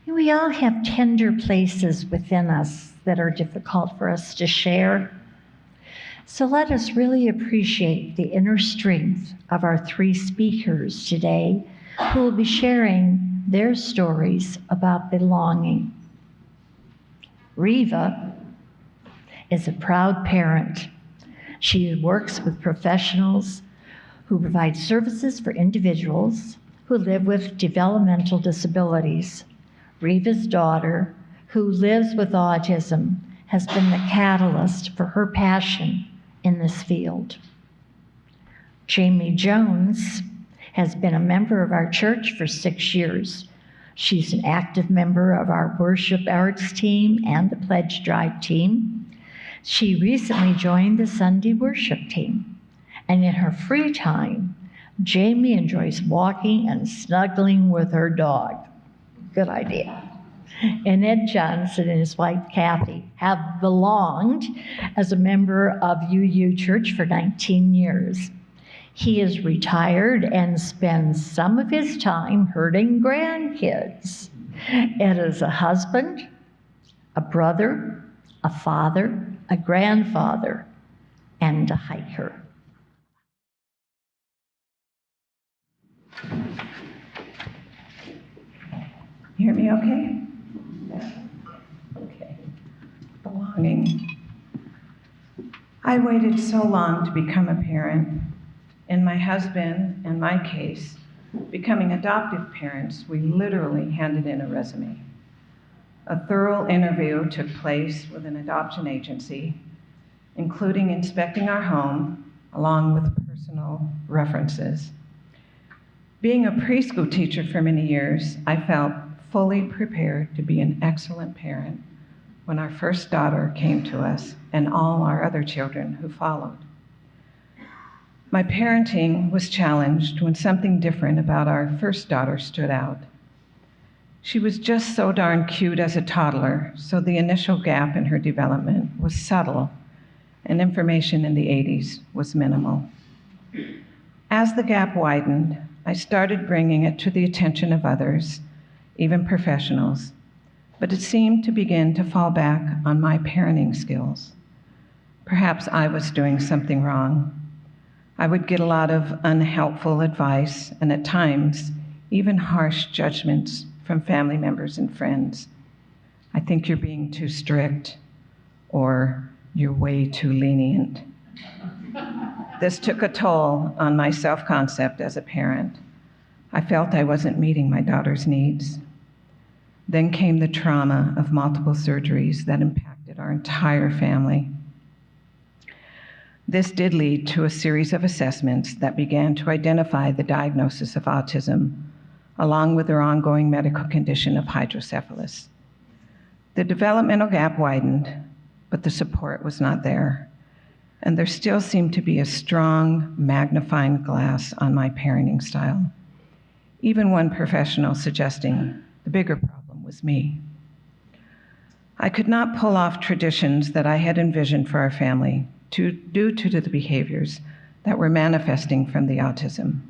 We all have tender places within us that are difficult for us to share. So let us really appreciate the inner strength of our three speakers today who will be sharing their stories about belonging. Riva is a proud parent. She works with professionals who provide services for individuals who live with developmental disabilities. Riva's daughter, who lives with autism, has been the catalyst for her passion in this field. Jamie Jones has been a member of our church for 6 years. She's an active member of our worship arts team and the pledge drive team. She recently joined the Sunday worship team. And in her free time, Jamie enjoys walking and snuggling with her dog. Good idea. And Ed Johnson and his wife Kathy have belonged as a member of UU Church for 19 years. He is retired and spends some of his time herding grandkids. Ed is a husband, a brother, a father, a grandfather, and a hiker. You hear me okay? Okay. Belonging. I waited so long to become a parent. In my husband and my case, becoming adoptive parents, we literally handed in a resume. A thorough interview took place with an adoption agency, including inspecting our home, along with personal references. Being a preschool teacher for many years, I felt fully prepared to be an excellent parent when our first daughter came to us and all our other children who followed. My parenting was challenged when something different about our first daughter stood out. She was just so darn cute as a toddler, so the initial gap in her development was subtle, and information in the 80s was minimal. As the gap widened, I started bringing it to the attention of others, even professionals, but it seemed to begin to fall back on my parenting skills. Perhaps I was doing something wrong. I would get a lot of unhelpful advice and at times even harsh judgments from family members and friends. I think you're being too strict, or you're way too lenient. This took a toll on my self-concept as a parent. I felt I wasn't meeting my daughter's needs. Then came the trauma of multiple surgeries that impacted our entire family. This did lead to a series of assessments that began to identify the diagnosis of autism, along with her ongoing medical condition of hydrocephalus. The developmental gap widened, but the support was not there. And there still seemed to be a strong magnifying glass on my parenting style. Even one professional suggesting the bigger problem was me. I could not pull off traditions that I had envisioned for our family due to the behaviors that were manifesting from the autism.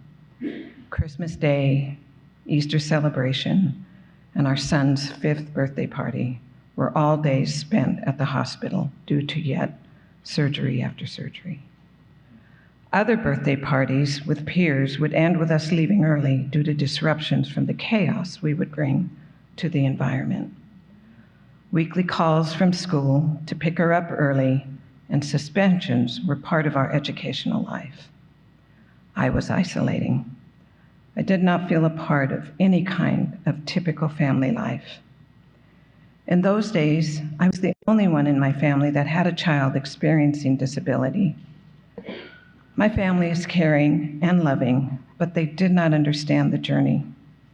Christmas Day, Easter celebration, and our son's 5th birthday party were all days spent at the hospital due to yet surgery after surgery. Other birthday parties with peers would end with us leaving early due to disruptions from the chaos we would bring to the environment. Weekly calls from school to pick her up early and suspensions were part of our educational life. I was isolating. I did not feel a part of any kind of typical family life. In those days, I was the only one in my family that had a child experiencing disability. My family is caring and loving, but they did not understand the journey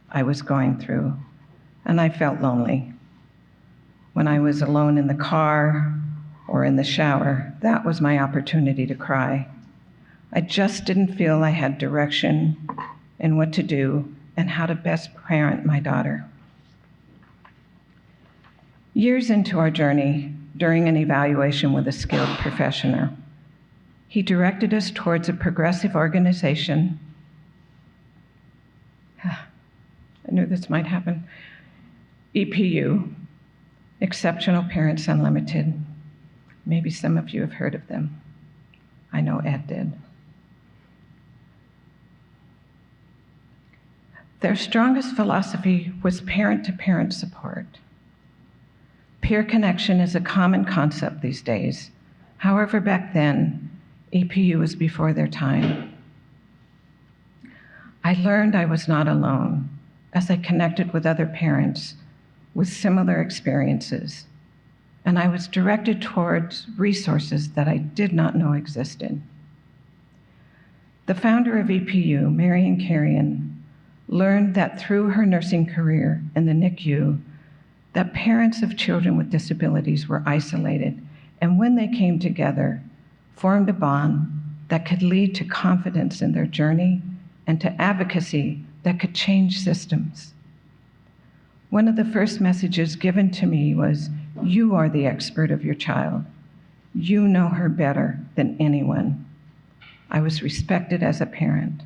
I was going through, and I felt lonely. When I was alone in the car or in the shower, that was my opportunity to cry. I just didn't feel I had direction in what to do and how to best parent my daughter. Years into our journey, during an evaluation with a skilled professional, he directed us towards a progressive organization. I knew this might happen. EPU, Exceptional Parents Unlimited. Maybe some of you have heard of them. I know Ed did. Their strongest philosophy was parent-to-parent support. Peer connection is a common concept these days. However, back then, EPU was before their time. I learned I was not alone as I connected with other parents with similar experiences, and I was directed towards resources that I did not know existed. The founder of EPU, Marion Carrion, learned that through her nursing career in the NICU, that parents of children with disabilities were isolated, and when they came together, formed a bond that could lead to confidence in their journey and to advocacy that could change systems. One of the first messages given to me was, "You are the expert of your child. You know her better than anyone." I was respected as a parent.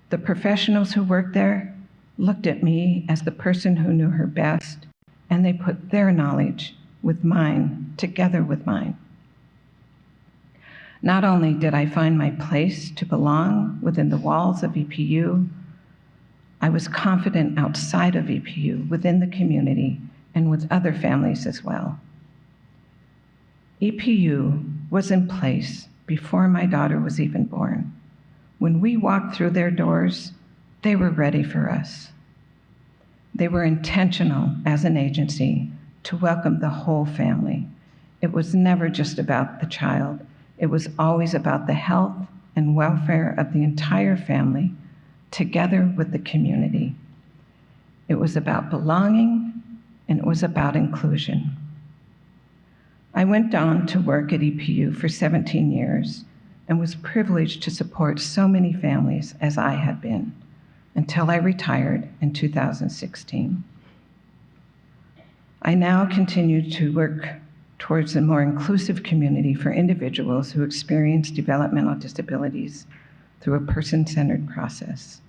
The professionals who worked there looked at me as the person who knew her best, and they put their knowledge with mine, together with mine. Not only did I find my place to belong within the walls of EPU, I was confident outside of EPU, within the community, and with other families as well. EPU was in place before my daughter was even born. When we walked through their doors, they were ready for us. They were intentional as an agency to welcome the whole family. It was never just about the child. It was always about the health and welfare of the entire family, together with the community. It was about belonging, and it was about inclusion. I went on to work at EPU for 17 years and was privileged to support so many families as I had been, until I retired in 2016. I now continue to work towards a more inclusive community for individuals who experience developmental disabilities through a person-centered process.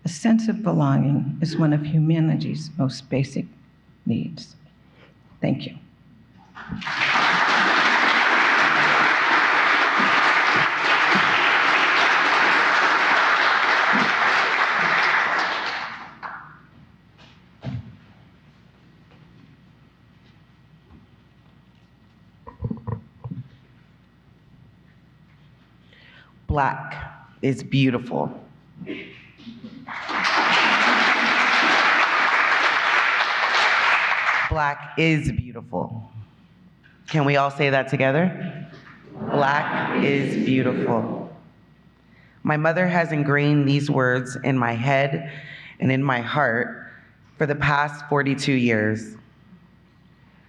A sense of belonging is one of humanity's most basic needs. Thank you. Black is beautiful. Black is beautiful. Can we all say that together? Black is beautiful. My mother has ingrained these words in my head and in my heart for the past 42 years.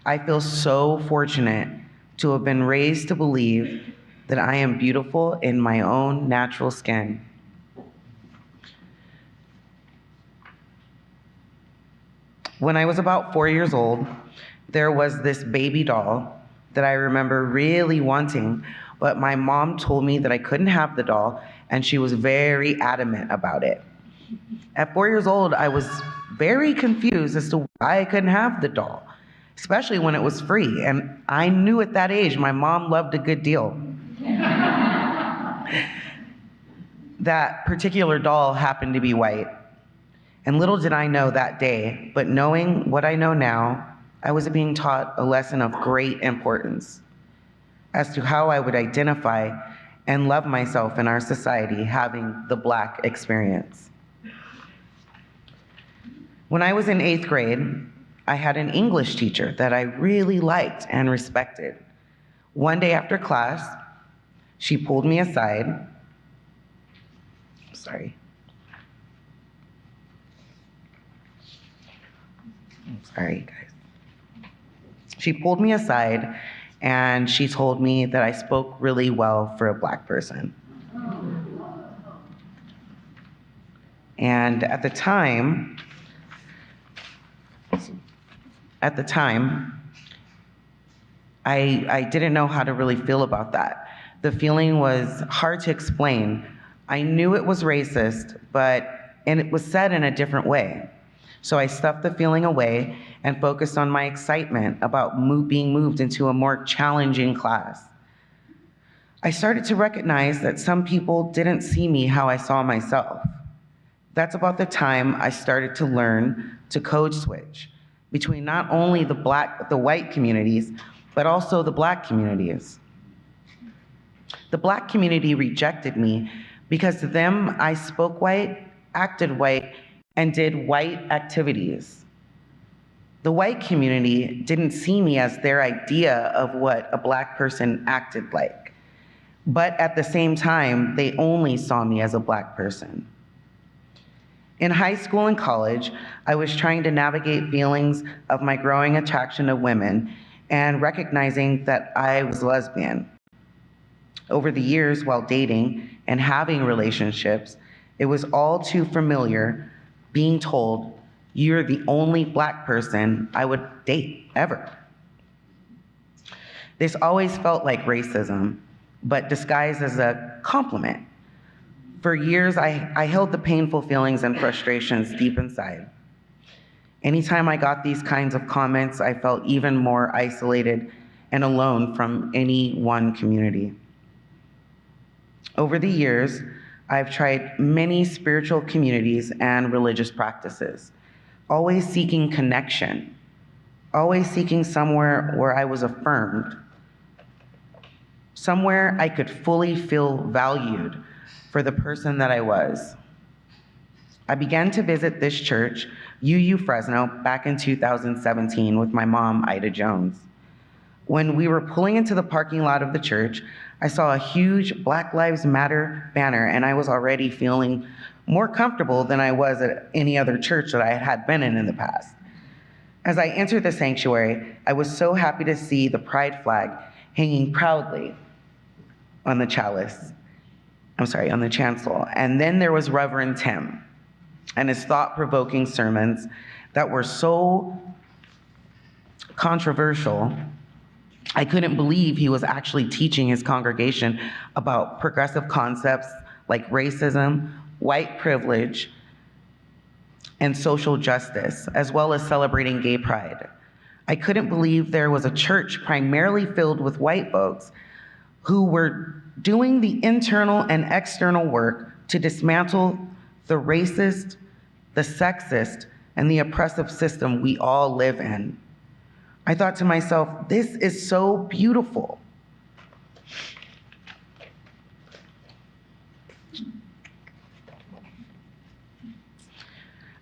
I feel so fortunate to have been raised to believe that I am beautiful in my own natural skin. When I was about 4 years old, there was this baby doll that I remember really wanting, but my mom told me that I couldn't have the doll, and she was very adamant about it. At 4 years old, I was very confused as to why I couldn't have the doll, especially when it was free, and I knew at that age my mom loved a good deal. That particular doll happened to be white. And little did I know that day, but knowing what I know now, I was being taught a lesson of great importance as to how I would identify and love myself in our society having the Black experience. When I was in 8th grade, I had an English teacher that I really liked and respected. One day after class, she pulled me aside. Sorry, guys. She pulled me aside and she told me that I spoke really well for a Black person. And at the time, I didn't know how to really feel about that. The feeling was hard to explain. I knew it was racist, and it was said in a different way. So I stuffed the feeling away and focused on my excitement about being moved into a more challenging class. I started to recognize that some people didn't see me how I saw myself. That's about the time I started to learn to code switch between not only the white communities, but also the Black communities. The Black community rejected me because to them, I spoke white, acted white, and did white activities. The white community didn't see me as their idea of what a Black person acted like. But at the same time, they only saw me as a Black person. In high school and college, I was trying to navigate feelings of my growing attraction to women and recognizing that I was lesbian. Over the years, while dating and having relationships, it was all too familiar being told, "You're the only Black person I would date ever." This always felt like racism, but disguised as a compliment. For years, I held the painful feelings and frustrations deep inside. Anytime I got these kinds of comments, I felt even more isolated and alone from any one community. Over the years, I've tried many spiritual communities and religious practices, always seeking connection, always seeking somewhere where I was affirmed, somewhere I could fully feel valued for the person that I was. I began to visit this church, Fresno, back in 2017 with my mom, Ida Jones. When we were pulling into the parking lot of the church, I saw a huge Black Lives Matter banner, and I was already feeling more comfortable than I was at any other church that I had been in the past. As I entered the sanctuary, I was so happy to see the pride flag hanging proudly on the on the chancel. And then there was Reverend Tim and his thought-provoking sermons that were so controversial, I couldn't believe he was actually teaching his congregation about progressive concepts like racism, white privilege, and social justice, as well as celebrating gay pride. I couldn't believe there was a church primarily filled with white folks who were doing the internal and external work to dismantle the racist, the sexist, and the oppressive system we all live in. I thought to myself, this is so beautiful.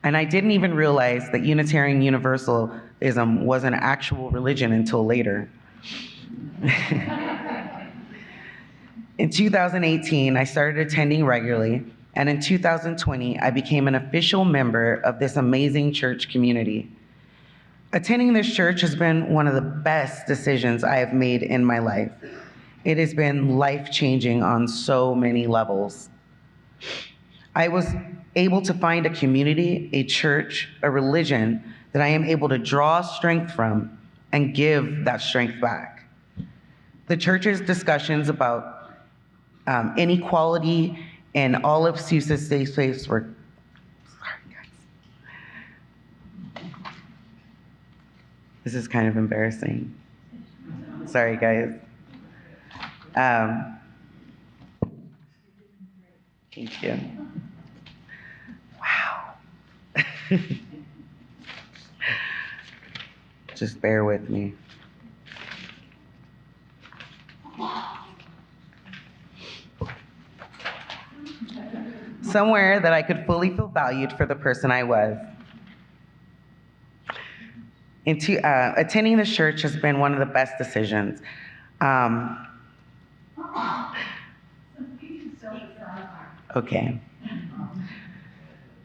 And I didn't even realize that Unitarian Universalism was an actual religion until later. In 2018, I started attending regularly, and in 2020, I became an official member of this amazing church community. Attending this church has been one of the best decisions I have made in my life. It has been life-changing on so many levels. I was able to find a community, a church, a religion that I am able to draw strength from and give that strength back. The church's discussions about inequality and all of Sousa's safe space were, sorry guys. This is kind of embarrassing. Sorry guys. Thank you. Wow. Just bear with me. Somewhere that I could fully feel valued for the person I was. Attending this church has been one of the best decisions. Okay.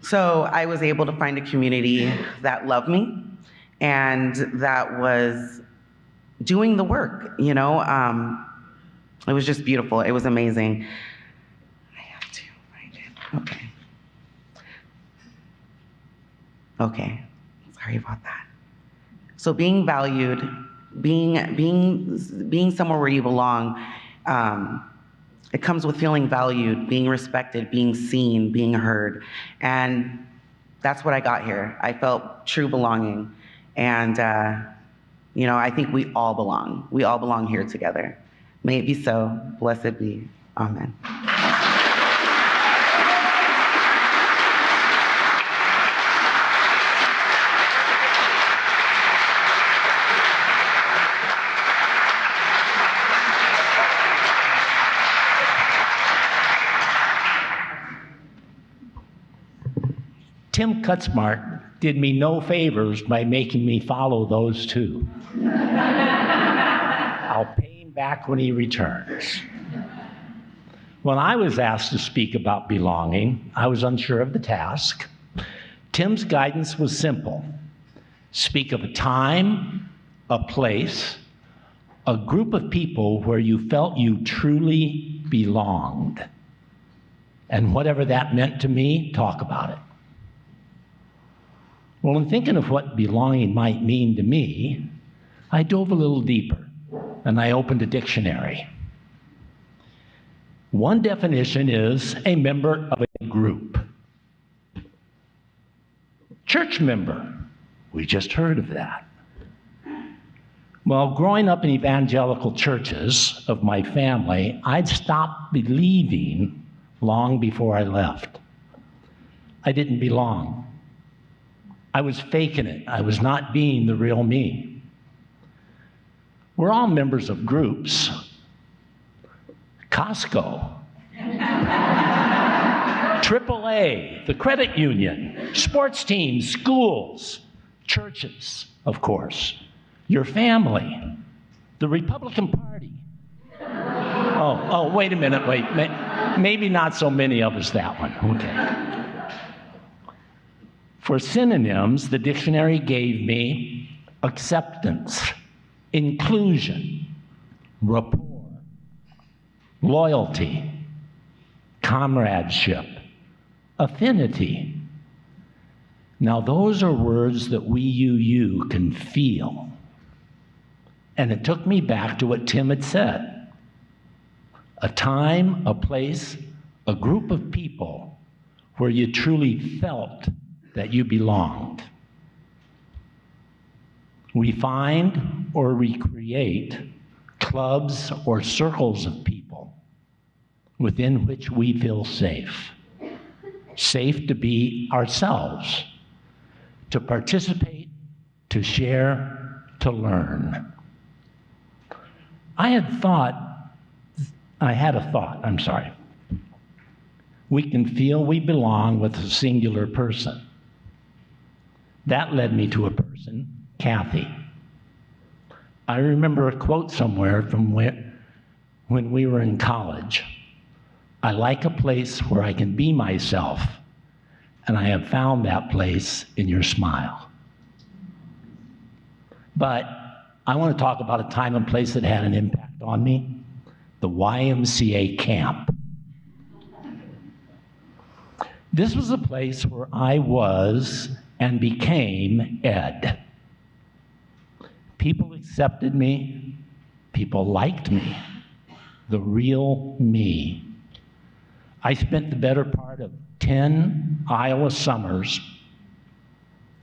So I was able to find a community that loved me and that was doing the work, you know? It was just beautiful. It was amazing. I have to find it. Okay. Okay. Sorry about that. So being valued, being somewhere where you belong, it comes with feeling valued, being respected, being seen, being heard. And That's what I got here. I felt true belonging. And, I think we all belong. We all belong here together. May it be so. Blessed be. Amen. Tim Kutzmark did me no favors by making me follow those two. I'll pay him back when he returns. When I was asked to speak about belonging, I was unsure of the task. Tim's guidance was simple. Speak of a time, a place, a group of people where you felt you truly belonged. And whatever that meant to me, talk about it. Well, in thinking of what belonging might mean to me, I dove a little deeper and I opened a dictionary. One definition is a member of a group. Church member, we just heard of that. Well, growing up in evangelical churches of my family, I'd stopped believing long before I left. I didn't belong. I was faking it. I was not being the real me. We're all members of groups. Costco, AAA, the credit union, sports teams, schools, churches, of course, your family, the Republican Party. Oh, wait a minute, wait. Maybe not so many of us that one. Okay. For synonyms, the dictionary gave me acceptance, inclusion, rapport, loyalty, comradeship, affinity. Now, those are words that you can feel. And it took me back to what Tim had said. A time, a place, a group of people where you truly felt that you belonged. We find or recreate clubs or circles of people within which we feel safe. Safe to be ourselves, to participate, to share, to learn. I had a thought. We can feel we belong with a singular person. That led me to a person, Kathy. I remember a quote somewhere from when we were in college. I like a place where I can be myself, and I have found that place in your smile. But I want to talk about a time and place that had an impact on me, the YMCA camp. This was a place where I was and became Ed. People accepted me. People liked me. The real me. I spent the better part of 10 Iowa summers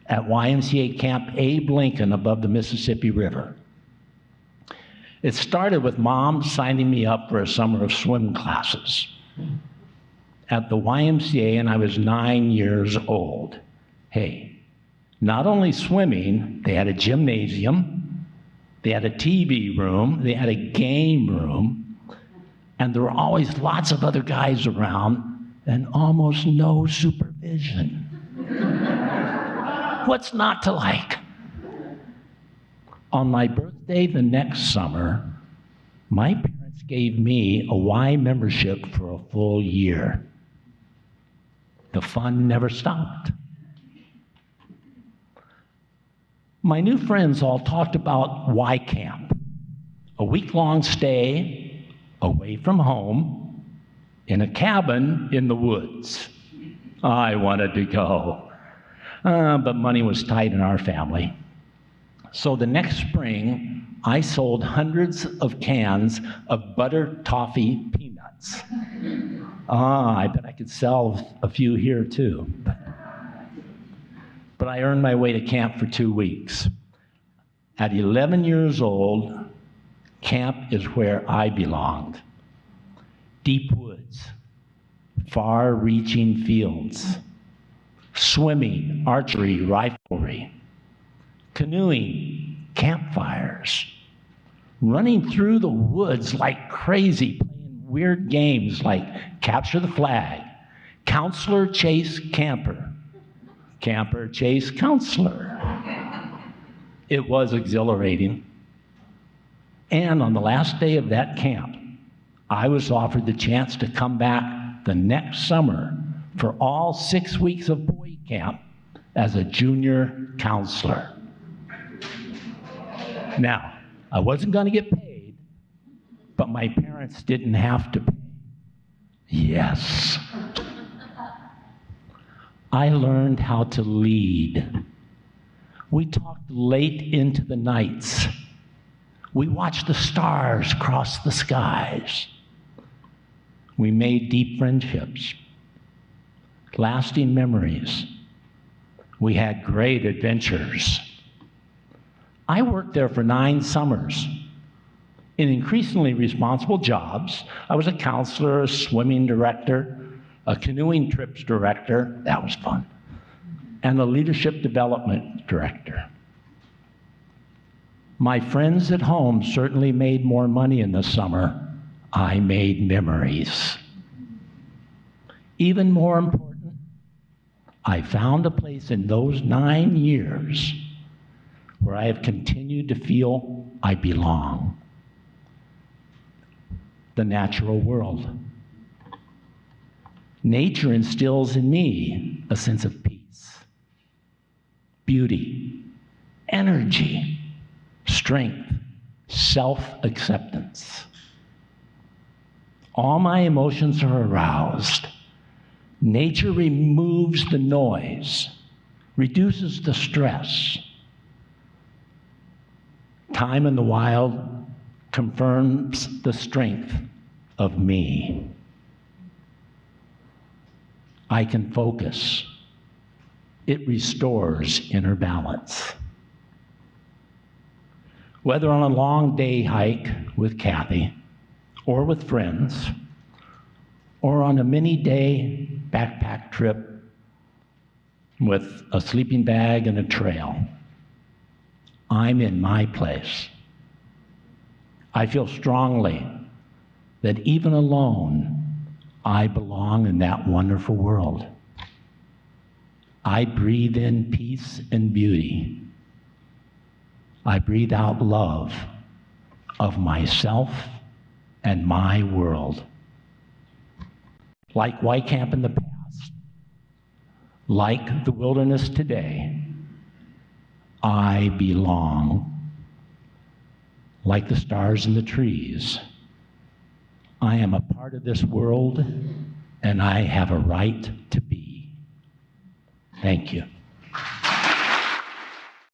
at YMCA Camp Abe Lincoln above the Mississippi River. It started with Mom signing me up for a summer of swim classes at the YMCA, and I was 9 years old. Hey, not only swimming, they had a gymnasium, they had a TV room, they had a game room, and there were always lots of other guys around and almost no supervision. What's not to like? On my birthday the next summer, my parents gave me a Y membership for a full year. The fun never stopped. My new friends all talked about Y Camp, a week-long stay away from home in a cabin in the woods. I wanted to go, but money was tight in our family. So the next spring, I sold hundreds of cans of butter toffee peanuts. I bet I could sell a few here too. but I earned my way to camp for 2 weeks. At 11 years old, camp is where I belonged. Deep woods, far-reaching fields, swimming, archery, riflery, canoeing, campfires, running through the woods like crazy, playing weird games like capture the flag, counselor chase camper, camper chase counselor. It was exhilarating. And on the last day of that camp, I was offered the chance to come back the next summer for all 6 weeks of boy camp as a junior counselor. Now, I wasn't going to get paid, but my parents didn't have to pay. Yes. I learned how to lead. We talked late into the nights. We watched the stars cross the skies. We made deep friendships, lasting memories. We had great adventures. I worked there for 9 summers in increasingly responsible jobs. I was a counselor, a swimming director, a canoeing trips director, that was fun, and a leadership development director. My friends at home certainly made more money in the summer. I made memories. Even more important, I found a place in those 9 years where I have continued to feel I belong. The natural world. Nature instills in me a sense of peace, beauty, energy, strength, self-acceptance. All my emotions are aroused. Nature removes the noise, reduces the stress. Time in the wild confirms the strength of me. I can focus. It restores inner balance. Whether on a long day hike with Kathy, or with friends, or on a mini-day backpack trip with a sleeping bag and a trail, I'm in my place. I feel strongly that even alone, I belong in that wonderful world. I breathe in peace and beauty. I breathe out love of myself and my world. Like White Camp in the past, like the wilderness today, I belong. Like the stars in the trees, I am a part of this world, and I have a right to be. Thank you.